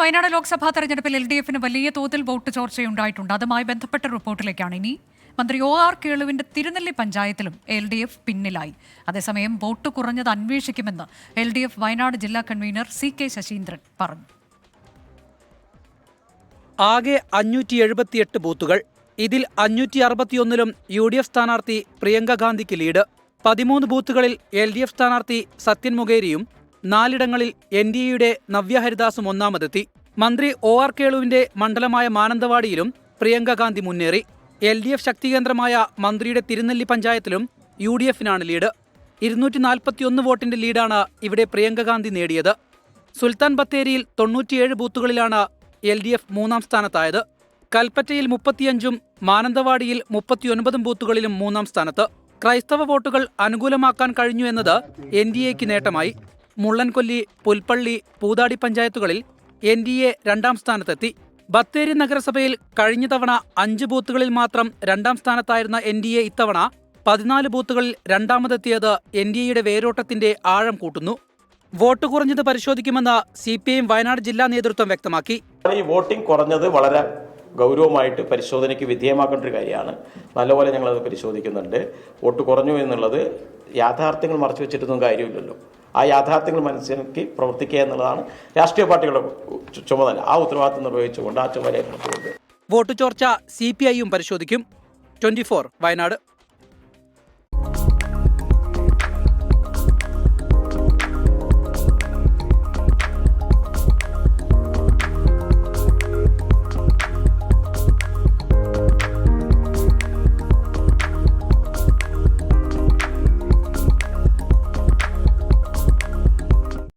വയനാട് ലോക്സഭാ തെരഞ്ഞെടുപ്പിൽ LDF-ന് വലിയ തോതിൽ വോട്ട് ചോർച്ചയുണ്ടായിട്ടുണ്ട്. അതുമായി ബന്ധപ്പെട്ട റിപ്പോർട്ടിലേക്കാണ് ഇനി. മന്ത്രി OR കേളുവിന്റെ തിരുനെല്ലി പഞ്ചായത്തിലും LDF പിന്നിലായി. അതേസമയം വോട്ട് കുറഞ്ഞത് അന്വേഷിക്കുമെന്ന് LDF വയനാട് ജില്ലാ കൺവീനർ CK ശശീന്ദ്രൻ പറഞ്ഞു. ആകെ 578 ബൂത്തുകൾ. ഇതിൽ 561-ലും UDF സ്ഥാനാർത്ഥി പ്രിയങ്ക ഗാന്ധിക്ക് ലീഡ്. 13 ബൂത്തുകളിൽ LDF സ്ഥാനാർത്ഥി സത്യൻ മുഖേരിയും 4ഇടങ്ങളിൽ NDAയുടെ നവ്യ ഹരിദാസും ഒന്നാമതെത്തി. മന്ത്രി OR കേളുവിന്റെ മണ്ഡലമായ മാനന്തവാടിയിലും പ്രിയങ്ക ഗാന്ധി മുന്നേറി. LDF ശക്തികേന്ദ്രമായ മന്ത്രിയുടെ തിരുനെല്ലി പഞ്ചായത്തിലും UDF-നാണ് ലീഡ്. 241 വോട്ടിന്റെ ലീഡാണ് ഇവിടെ പ്രിയങ്ക ഗാന്ധി നേടിയത്. സുൽത്താൻ ബത്തേരിയിൽ 97 ബൂത്തുകളിലാണ് LDF മൂന്നാം സ്ഥാനത്തായത്. കൽപ്പറ്റയിൽ 35-ഉം മാനന്തവാടിയിൽ 39 ബൂത്തുകളിലും മൂന്നാം സ്ഥാനത്ത്. ക്രൈസ്തവ വോട്ടുകൾ അനുകൂലമാക്കാൻ കഴിഞ്ഞു എന്നത് NDAയ്ക്ക് നേട്ടമായി. മുള്ളൻകൊല്ലി, പുൽപ്പള്ളി, പൂതാടി പഞ്ചായത്തുകളിൽ NDA രണ്ടാം സ്ഥാനത്തെത്തി. ബത്തേരി നഗരസഭയിൽ കഴിഞ്ഞ തവണ 5 ബൂത്തുകളിൽ മാത്രം രണ്ടാം സ്ഥാനത്തായിരുന്ന NDA ഇത്തവണ 14 ബൂത്തുകളിൽ രണ്ടാമതെത്തിയത് NDAയുടെ വേരോട്ടത്തിന്റെ ആഴം കൂട്ടുന്നു. വോട്ട് കുറഞ്ഞത് പരിശോധിക്കുമെന്ന് CPIM വയനാട് ജില്ലാ നേതൃത്വം വ്യക്തമാക്കി. ഈ വോട്ടിംഗ് കുറഞ്ഞത് വളരെ ഗൗരവമായിട്ട് പരിശോധനയ്ക്ക് വിധേയമാക്കേണ്ട ഒരു കാര്യമാണ്. നല്ലപോലെ ഞങ്ങളത് പരിശോധിക്കുന്നുണ്ട്. വോട്ട് കുറഞ്ഞു എന്നുള്ളത് യാഥാർത്ഥ്യങ്ങൾ മറച്ചു വെച്ചിട്ടൊന്നും കാര്യമില്ലല്ലോ. ആ യാഥാർത്ഥ്യങ്ങൾ മനസ്സിലാക്കി പ്രവർത്തിക്കുക എന്നുള്ളതാണ് രാഷ്ട്രീയ പാർട്ടികളുടെ ചുമതല. ആ ഉത്തരവാദിത്വം നിർവഹിച്ചുകൊണ്ട് ആ ചുമതല ഏറ്റെടുത്തുകൊണ്ട് വോട്ട് ചോർച്ച CPI-യും പരിശോധിക്കും. 24 വയനാട്.